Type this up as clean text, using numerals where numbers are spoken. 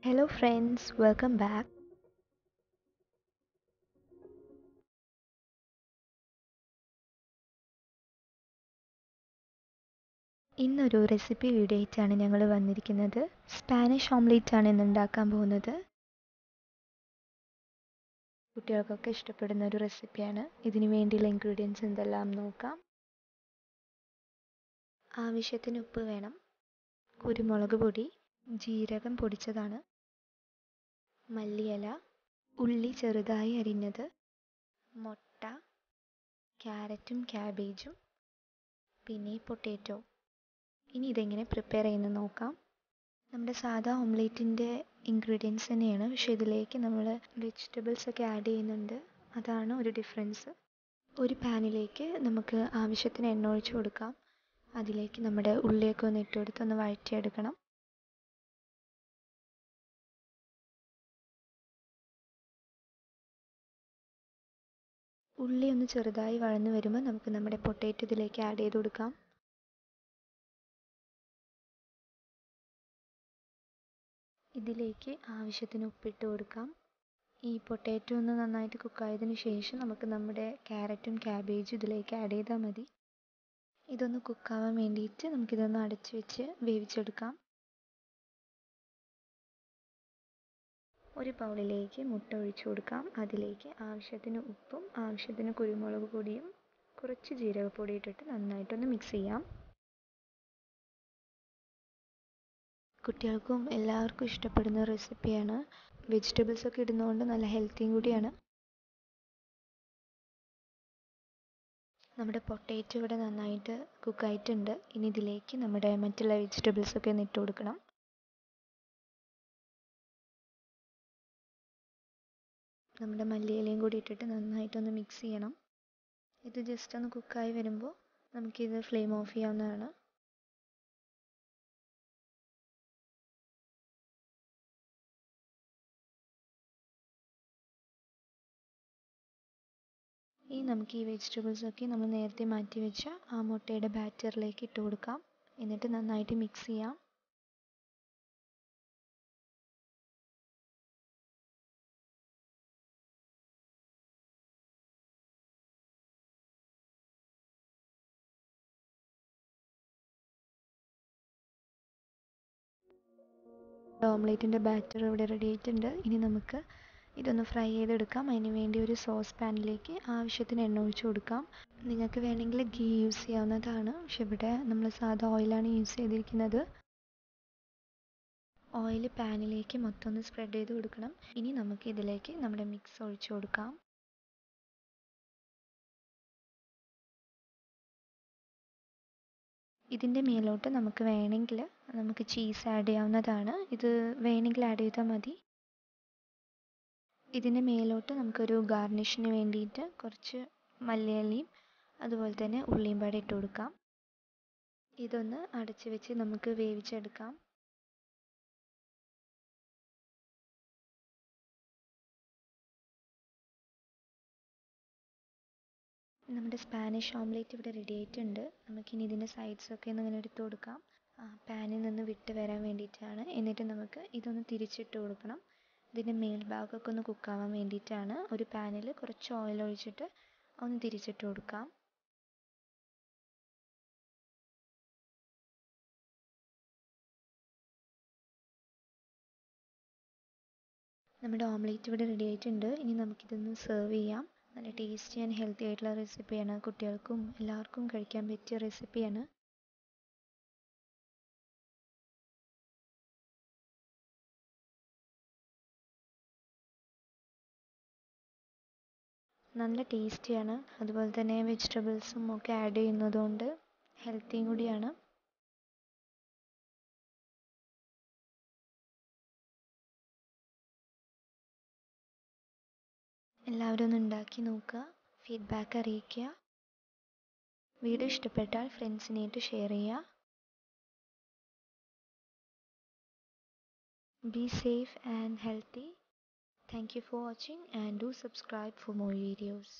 Hello friends, welcome back. ഇന്നൊരു recipe video ആയിട്ടാണ് ഞങ്ങൾ വന്നിരിക്കുന്നത്. സ്പാനിഷ് ഓംലേറ്റ് ആണ് ഇന്ന് ഉണ്ടാക്കാൻ പോകുന്നത്. കുട്ടികൾക്കൊക്കെ ഇഷ്ടപ്പെടുന്ന ഒരു റെസിപ്പിയാണ്. ഇതിന് വേണ്ടിയുള്ള ഇൻഗ്രീഡിയൻസ് എന്തെല്ലാം നോക്കാം. ആവശ്യത്തിന് ഉപ്പ് വേണം, കുരുമുളക് പൊടി, ജീരകം പൊടിച്ചതാണ്, മല്ലിയില, ഉള്ളി ചെറുതായി അരിഞ്ഞത്, മുട്ട, ക്യാരറ്റും ക്യാബേജും, പിന്നെ പൊട്ടാറ്റോ. ഇനി ഇതെങ്ങനെ പ്രിപ്പയർ ചെയ്യുന്നത് നോക്കാം. നമ്മുടെ സാധാ ഓംലേറ്റിൻ്റെ ഇൻഗ്രീഡിയൻസ് തന്നെയാണ്, പക്ഷേ ഇതിലേക്ക് നമ്മൾ വെജിറ്റബിൾസ് ഒക്കെ ആഡ് ചെയ്യുന്നുണ്ട്. അതാണ് ഒരു ഡിഫറൻസ്. ഒരു പാനിലേക്ക് നമുക്ക് ആവശ്യത്തിന് എണ്ണ ഒഴിച്ച് കൊടുക്കാം. അതിലേക്ക് നമ്മുടെ ഉള്ളിയൊക്കെ ഒന്ന് ഇട്ട് കൊടുത്ത് ഒന്ന് വഴറ്റിയെടുക്കണം. ഉള്ളി ഒന്ന് ചെറുതായി വഴന്ന് വരുമ്പോൾ നമുക്ക് നമ്മുടെ പൊട്ടാറ്റോ ഇതിലേക്ക് ആഡ് ചെയ്ത് കൊടുക്കാം. ഇതിലേക്ക് ആവശ്യത്തിന് ഉപ്പിട്ട് കൊടുക്കാം. ഈ പൊട്ടാറ്റോ ഒന്ന് നന്നായിട്ട് കുക്കായതിനു ശേഷം നമുക്ക് നമ്മുടെ ക്യാരറ്റും ക്യാബേജും ഇതിലേക്ക് ആഡ് ചെയ്താൽ മതി. ഇതൊന്ന് കുക്കാവാൻ വേണ്ടിയിട്ട് നമുക്കിതൊന്ന് അടച്ചു വെച്ച് വേവിച്ചെടുക്കാം. ഒരു ബൗളിലേക്ക് മുട്ട ഒഴിച്ചു കൊടുക്കാം. അതിലേക്ക് ആവശ്യത്തിന് ഉപ്പും ആവശ്യത്തിന് കുരുമുളക് പൊടിയും കുറച്ച് ജീരകപ്പൊടി ഇട്ടിട്ട് നന്നായിട്ടൊന്ന് മിക്സ് ചെയ്യാം. കുട്ടികൾക്കും എല്ലാവർക്കും ഇഷ്ടപ്പെടുന്ന റെസിപ്പിയാണ്. വെജിറ്റബിൾസ് ഒക്കെ ഇടുന്നതുകൊണ്ട് നല്ല ഹെൽത്തിയും കൂടിയാണ്. നമ്മുടെ പൊട്ടാറ്റോ ഇവിടെ നന്നായിട്ട് കുക്കായിട്ടുണ്ട്. ഇനി ഇതിലേക്ക് നമ്മുടെ മറ്റുള്ള വെജിറ്റബിൾസ് ഒക്കെ ഒന്ന് ഇട്ട് കൊടുക്കണം. നമ്മുടെ മല്ലിയിലയും കൂടി ഇട്ടിട്ട് നന്നായിട്ടൊന്ന് മിക്സ് ചെയ്യണം. ഇത് ജസ്റ്റ് ഒന്ന് കുക്കായി വരുമ്പോൾ നമുക്കിത് ഫ്ലെയിം ഓഫ് ചെയ്യാവുന്നതാണ്. ഇനി നമുക്ക് ഈ വെജിറ്റബിൾസൊക്കെ നമ്മൾ നേരത്തെ മാറ്റി വെച്ച ആ മുട്ടയുടെ ബാറ്ററിലേക്ക് ഇട്ട് കൊടുക്കാം. എന്നിട്ട് നന്നായിട്ട് മിക്സ് ചെയ്യാം. ഓംലേറ്റിൻ്റെ ബാറ്റർ ഇവിടെ റെഡി ആയിട്ടുണ്ട്. ഇനി നമുക്ക് ഇതൊന്ന് ഫ്രൈ ചെയ്തെടുക്കാം. അതിന് വേണ്ടി ഒരു സോസ് പാനിലേക്ക് ആവശ്യത്തിന് എണ്ണ ഒഴിച്ച് കൊടുക്കാം. നിങ്ങൾക്ക് വേണമെങ്കിൽ ഗീ യൂസ് ചെയ്യാവുന്നതാണ്, പക്ഷെ ഇവിടെ നമ്മൾ സാധാ ഓയിലാണ് യൂസ് ചെയ്തിരിക്കുന്നത്. ഓയിൽ പാനിലേക്ക് മൊത്തം ഒന്ന് സ്പ്രെഡ് ചെയ്ത് കൊടുക്കണം. ഇനി നമുക്ക് ഇതിലേക്ക് നമ്മുടെ മിക്സ് ഒഴിച്ചു കൊടുക്കാം. ഇതിൻ്റെ മേലോട്ട് നമുക്ക് വേണമെങ്കിൽ നമുക്ക് ചീസ് ആഡ് ചെയ്യാവുന്നതാണ്. ഇത് വേണമെങ്കിൽ ആഡ് ചെയ്താൽ മതി. ഇതിൻ്റെ മേലോട്ട് നമുക്കൊരു ഗാർണിഷിന് വേണ്ടിയിട്ട് കുറച്ച് മല്ലിയിലയും അതുപോലെ തന്നെ ഉള്ളിയും പാടെ ഇട്ട് കൊടുക്കാം. ഇതൊന്ന് അടച്ച് വെച്ച് നമുക്ക് വേവിച്ചെടുക്കാം. നമ്മുടെ സ്പാനിഷ് ഓംലേറ്റ് ഇവിടെ റെഡി ആയിട്ടുണ്ട്. നമുക്കിനി ഇതിൻ്റെ സൈഡ്സൊക്കെ ഒന്ന് ഇങ്ങനെ എടുത്ത് കൊടുക്കാം. പാനിൽ നിന്ന് വിട്ട് വരാൻ വേണ്ടിയിട്ടാണ്. എന്നിട്ട് നമുക്ക് ഇതൊന്ന് തിരിച്ചിട്ട് കൊടുക്കണം. ഇതിൻ്റെ മേൽഭാഗമൊക്കെ ഒന്ന് കുക്കാവാൻ വേണ്ടിയിട്ടാണ്. ഒരു പാനിൽ കുറച്ച് ഓയിൽ ഒഴിച്ചിട്ട് ഒന്ന് തിരിച്ചിട്ട് കൊടുക്കാം. നമ്മുടെ ഓംലേറ്റ് ഇവിടെ റെഡി ആയിട്ടുണ്ട്. ഇനി നമുക്കിതൊന്ന് സെർവ് ചെയ്യാം. നല്ല ടേസ്റ്റി ആൻഡ് ഹെൽത്തി ആയിട്ടുള്ള റെസിപ്പിയാണ്. കുട്ടികൾക്കും എല്ലാവർക്കും കഴിക്കാൻ പറ്റിയ റെസിപ്പിയാണ്. നല്ല ടേസ്റ്റിയാണ്. അതുപോലെ തന്നെ വെജിറ്റബിൾസും ഒക്കെ ആഡ് ചെയ്യുന്നതുകൊണ്ട് ഹെൽത്തിയും കൂടിയാണ്. എല്ലാവരും ഒന്ന് ഉണ്ടാക്കി നോക്കുക, ഫീഡ്ബാക്ക് അറിയിക്കുക. വീഡിയോ ഇഷ്ടപ്പെട്ടാൽ ഫ്രണ്ട്സിനായിട്ട് ഷെയർ ചെയ്യുക. Be safe and healthy. Thank you for watching and do subscribe for more videos.